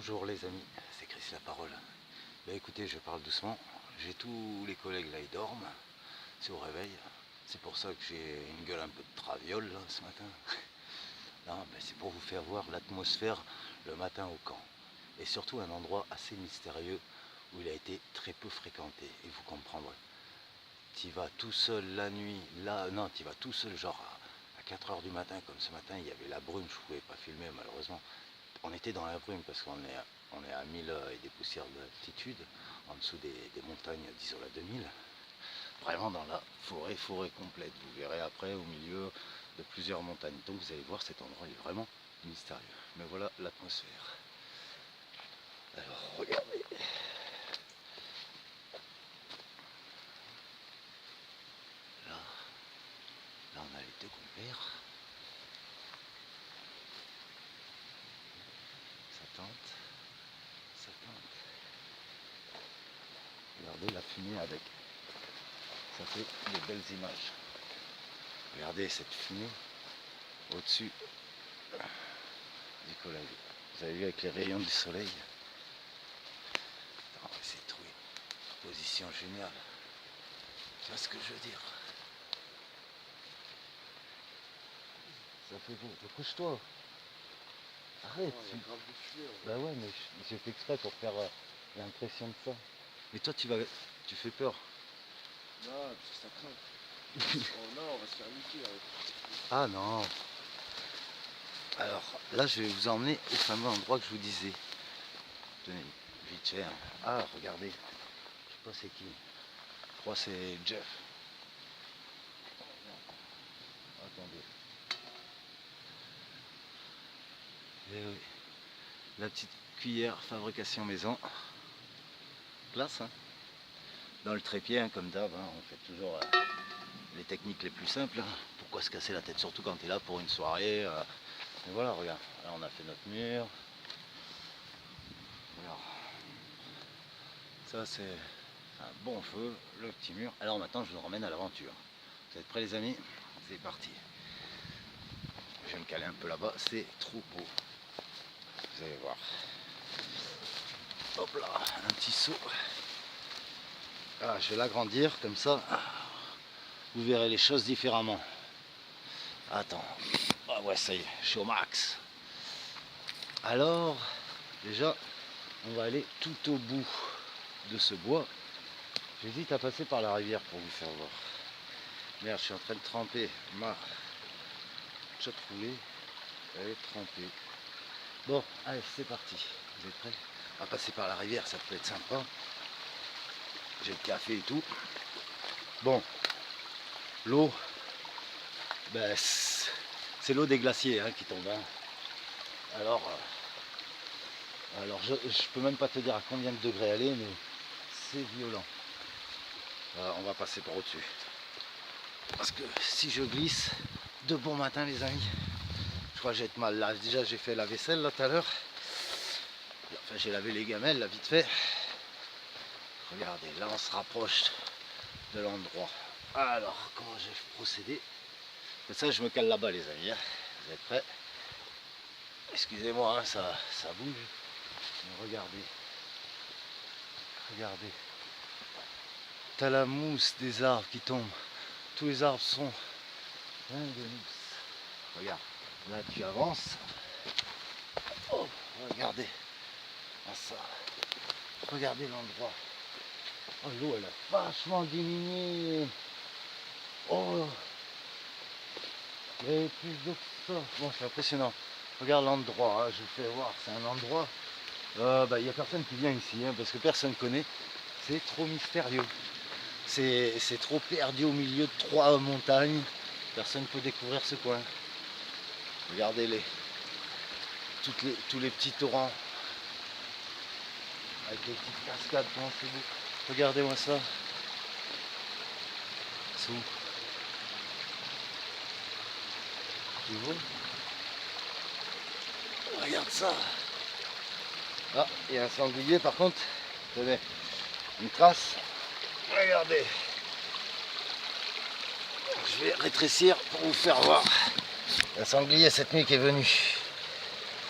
Bonjour les amis, c'est Chris la parole. Bah écoutez, je parle doucement. J'ai tous les collègues là, ils dorment. C'est au réveil. C'est pour ça que j'ai une gueule un peu de traviole là, ce matin. Non, bah c'est pour vous faire voir l'atmosphère le matin au camp. Et surtout un endroit assez mystérieux où il a été très peu fréquenté. Et vous comprendrez. Tu vas tout seul la nuit, là, non, tu vas tout seul genre à 4 heures du matin, comme ce matin, il y avait la brume, je ne pouvais pas filmer malheureusement. On était dans la brume parce qu'on est à 1000 et des poussières d'altitude, en dessous des montagnes d'Isola 2000. Vraiment dans la forêt complète. Vous verrez après au milieu de plusieurs montagnes. Donc vous allez voir, cet endroit est vraiment mystérieux. Mais voilà l'atmosphère. Alors regardez. Là, là on a les deux compères. Ça tente. Ça tente. Regardez la fumée avec. Ça fait de belles images. Regardez cette fumée au-dessus du collègue. Vous avez vu avec les rayons du soleil. On va essayer de trouver une position géniale. Tu vois ce que je veux dire? Ça fait beau. Couche-toi. Arrête. Bah ouais, mais j'ai fait exprès pour faire l'impression de ça. Mais toi, tu fais peur. Non, ça craint. Oh non, on va se faire niquer avec. Ah non. Alors là, je vais vous emmener au fameux endroit que je vous disais. Tenez, vite fait. Ah, regardez. Je sais pas c'est qui. Je crois que c'est Jeff. Attendez. Eh oui. La petite cuillère fabrication maison. Classe, hein. Dans le trépied, hein, comme d'hab, hein, on fait toujours les techniques les plus simples. Hein. Pourquoi se casser la tête, surtout quand tu es là pour une soirée. Et voilà, regarde. Là, on a fait notre mur. Alors, ça, c'est un bon feu, le petit mur. Alors maintenant, je vous ramène à l'aventure. Vous êtes prêts, les amis? C'est parti. Je vais me caler un peu là-bas. C'est trop beau. Vous allez voir. Hop là, un petit saut. Ah, je vais l'agrandir comme ça. Vous verrez les choses différemment. Attends. Ah ouais, ça y est, je suis au max. Alors, déjà, on va aller tout au bout de ce bois. J'hésite à passer par la rivière pour vous faire voir. Merde, je suis en train de tremper ma chatte roulée. Elle est trempée. Bon, allez, c'est parti. Vous êtes prêts? On va passer par la rivière, ça peut être sympa. J'ai le café et tout. Bon, l'eau, ben, c'est l'eau des glaciers hein, qui tombe. Hein. Alors je peux même pas te dire à combien de degrés elle est, mais c'est violent. On va passer par au-dessus. Parce que si je glisse, de bon matin les amis, je crois que j'ai être mal là. Déjà j'ai fait la vaisselle là tout à l'heure. Enfin j'ai lavé les gamelles là vite fait. Regardez, là on se rapproche de l'endroit. Alors, comment j'ai procédé? Ça je me cale là-bas les amis. Hein. Vous êtes prêts? Excusez-moi, hein, ça bouge. Mais regardez. Regardez. T'as la mousse des arbres qui tombe. Tous les arbres sont pleins de mousse. Regarde, là tu avances. Oh, regardez. Ah, ça. Regardez l'endroit. Oh, l'eau elle a vachement diminué. Oh, il y avait plus d'eau que ça. Bon, c'est impressionnant. Regarde l'endroit, hein, je vous fais voir. C'est un endroit. Il n'y a personne qui vient ici hein, parce que personne ne connaît. C'est trop mystérieux. C'est trop perdu au milieu de 3 montagnes. Personne ne peut découvrir ce coin. Regardez-les. Tous les petits torrents. Avec les petites cascades, comment c'est beau. Regardez-moi ça. C'est où? Tu vois? Regarde ça. Ah, il y a un sanglier par contre. Tenez, une trace. Regardez. Je vais rétrécir pour vous faire voir. Un sanglier cette nuit qui est venu.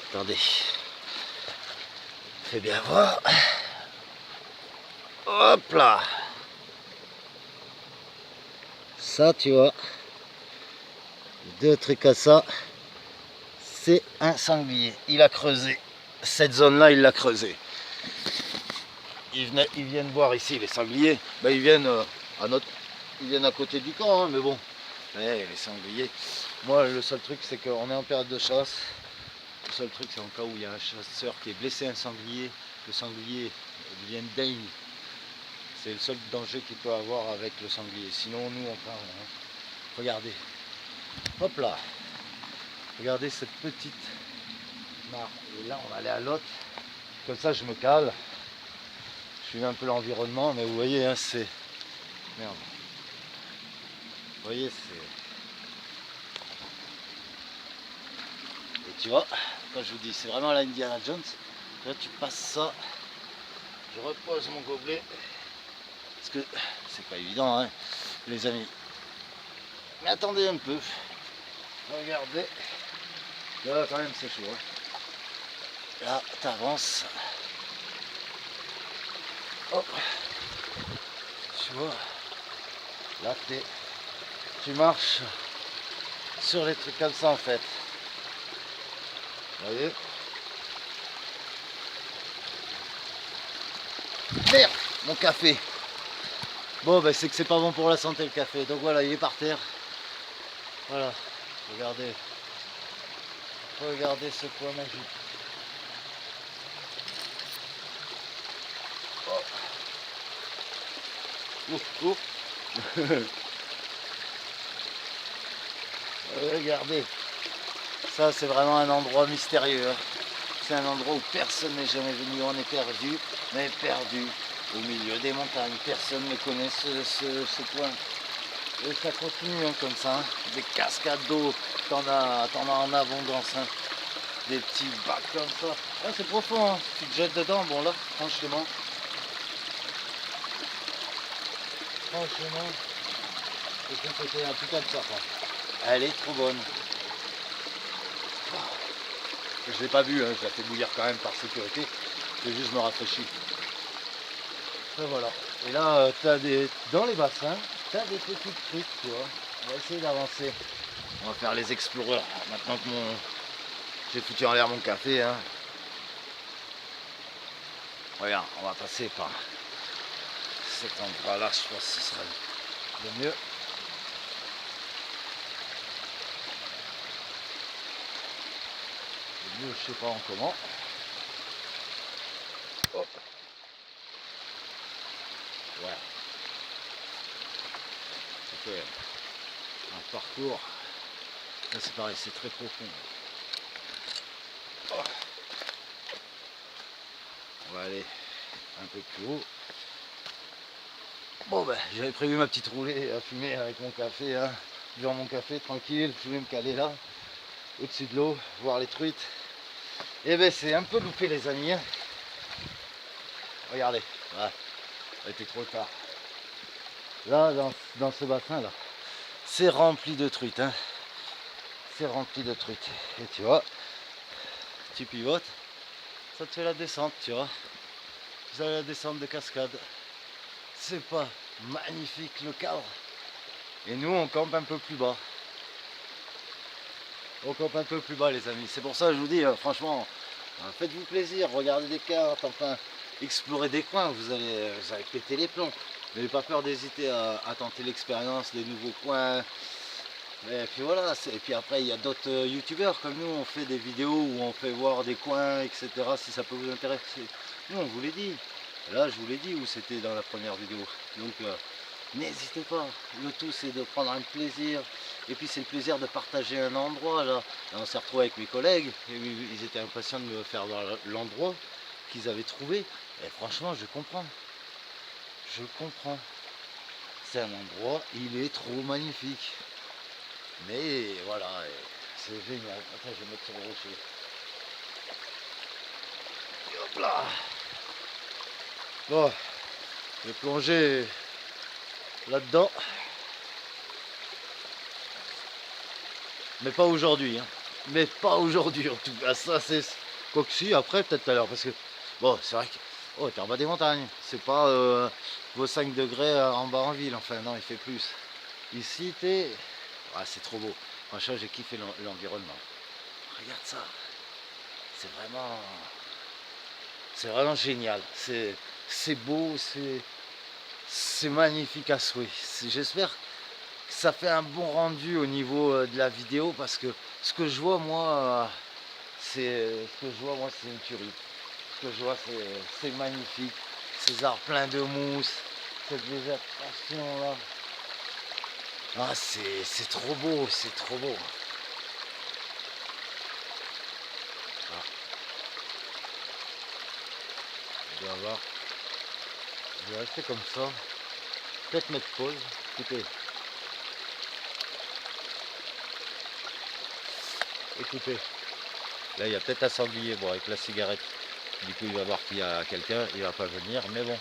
Attendez. Fais bien voir. Hop là. Ça, tu vois, deux trucs à ça, c'est un sanglier. Il a creusé. Cette zone-là, il l'a creusé. Ils viennent boire ici, les sangliers. Ben, ils viennent ils viennent à côté du camp, hein, mais bon. Ouais, les sangliers. Moi, le seul truc, c'est qu'on est en période de chasse. Le seul truc, c'est en cas où il y a un chasseur qui est blessé un sanglier, le sanglier vient d'aigne. C'est le seul danger qu'il peut avoir avec le sanglier. Sinon, nous, on parle. Hein. Regardez. Hop là. Regardez cette petite mare. Et là, on va aller à l'autre. Comme ça, je me cale. Je suis un peu l'environnement, mais vous voyez, hein, c'est... Merde. Vous voyez, c'est... Et tu vois, quand je vous dis, c'est vraiment la Indiana Jones. Là, tu passes ça. Je repose mon gobelet. Parce que c'est pas évident, hein, les amis. Mais attendez un peu. Regardez. Là, quand même, c'est chaud. Hein. Là, t'avances. Hop. Tu vois. Là, tu marches sur les trucs comme ça, en fait. Vous voyez? Merde, mon café. Bon, ben c'est que c'est pas bon pour la santé, le café. Donc voilà, il est par terre. Voilà. Regardez. Regardez ce coin magique. Oh. Ouf, ouf. Regardez. Ça, c'est vraiment un endroit mystérieux. Hein. C'est un endroit où personne n'est jamais venu. On est perdu, mais perdu au milieu des montagnes. Personne ne connaît ce coin. Et ça continue hein, comme ça. Hein. Des cascades d'eau, t'en as en abondance. Hein. Des petits bacs comme ça. Ah, c'est profond, hein. Tu te jettes dedans. Bon là, franchement, c'est compliqué un putain de serpent. Elle est trop bonne. Je l'ai pas bu, hein. Je la fais bouillir quand même par sécurité. Je vais juste me rafraîchir. Et voilà. Et là, dans les bassins, t'as des petits trucs, tu vois. On va essayer d'avancer. On va faire les exploreurs. Maintenant que j'ai foutu en l'air mon café, hein. Regarde, on va passer par cet endroit-là. Je pense que ce sera le mieux. Le mieux, je sais pas en comment. Hop. Ouais. Ça fait un parcours. Là c'est pareil, c'est très profond. Oh. On va aller un peu plus haut. Bon ben, j'avais prévu ma petite roulée à fumer avec mon café, hein. Buvant mon café tranquille, je voulais me caler là, au-dessus de l'eau, voir les truites. Et ben c'est un peu loupé les amis. Hein. Regardez, voilà, ça a été trop tard. Là, dans ce bassin là, c'est rempli de truites. Hein. C'est rempli de truites. Et tu vois, tu pivotes, ça te fait la descente, tu vois. Vous avez la descente de cascade. C'est pas magnifique le cadre. Et nous on campe un peu plus bas. On campe un peu plus bas les amis. C'est pour ça que je vous dis franchement, faites-vous plaisir, regardez des cartes, enfin explorez des coins, vous allez péter les plombs. N'ayez pas peur d'hésiter à tenter l'expérience des nouveaux coins. Et puis voilà, et puis après il y a d'autres youtubeurs comme nous, on fait des vidéos où on fait voir des coins, etc. Si ça peut vous intéresser. Nous on vous l'a dit. Là je vous l'ai dit où c'était dans la première vidéo. Donc n'hésitez pas. Le tout c'est de prendre un plaisir. Et puis c'est le plaisir de partager un endroit. Là on s'est retrouvé avec mes collègues. Et ils étaient impatients de me faire voir l'endroit qu'ils avaient trouvé. Et franchement je comprends. Je comprends. C'est un endroit, il est trop magnifique. Mais voilà, c'est génial. Attends, je vais mettre sur le rocher. Et hop là. Bon, je vais plonger là-dedans. Mais pas aujourd'hui. Hein. Mais pas aujourd'hui en tout cas. Ça c'est. Quoi que si, après peut-être tout à l'heure. Parce que Bon, c'est vrai que... Oh, t'es en bas des montagnes. C'est pas vos 5 degrés en bas en ville. Enfin, non, il fait plus. Ici, t'es... Ah, c'est trop beau. Franchement, j'ai kiffé l'environnement. Regarde ça. C'est vraiment... C'est vraiment génial. C'est beau, c'est magnifique à souhait. J'espère que ça fait un bon rendu au niveau de la vidéo parce que ce que je vois, moi, c'est une tuerie. Ce que je vois, c'est magnifique. Ces arbres pleins de mousse, cette végétation là. Ah, c'est trop beau, c'est trop beau. Ah, je vais avoir. Je vais rester comme ça. Peut-être mettre pause. Écoutez. Écoutez. Là, il y a peut-être un sanglier. Bon, avec la cigarette. Du coup, il va voir qu'il y a quelqu'un. Il va pas venir. Mais bon.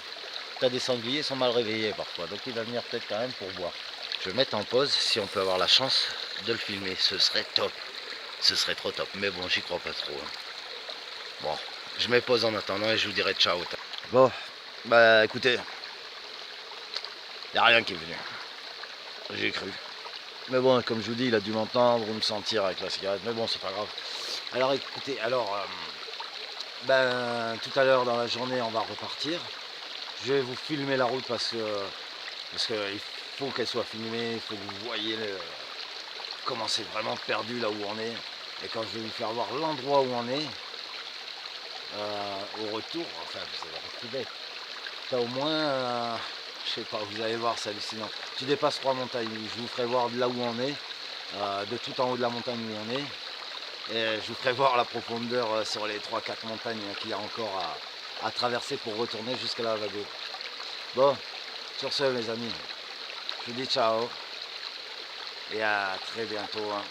T'as des sangliers, ils sont mal réveillés parfois. Donc, il va venir peut-être quand même pour boire. Je vais mettre en pause. Si on peut avoir la chance de le filmer. Ce serait top. Ce serait trop top. Mais bon, j'y crois pas trop. Hein. Bon. Je mets pause en attendant et je vous dirai ciao. Bon. Bah, écoutez. Il n'y a rien qui est venu. J'ai cru. Mais bon, comme je vous dis, il a dû m'entendre ou me sentir avec la cigarette. Mais bon, c'est pas grave. Alors écoutez, tout à l'heure dans la journée, on va repartir. Je vais vous filmer la route parce que il faut qu'elle soit filmée. Il faut que vous voyez comment c'est vraiment perdu là où on est. Et quand je vais vous faire voir l'endroit où on est, au retour, enfin, vous allez retrouver. T'as au moins... je sais pas, vous allez voir, c'est hallucinant. Tu dépasses 3 montagnes, je vous ferai voir de là où on est, de tout en haut de la montagne où on est. Et je vous ferai voir la profondeur sur les 3-4 montagnes qu'il y a encore à traverser pour retourner jusqu'à la Vago. Bon, sur ce mes amis, je vous dis ciao et à très bientôt. Hein.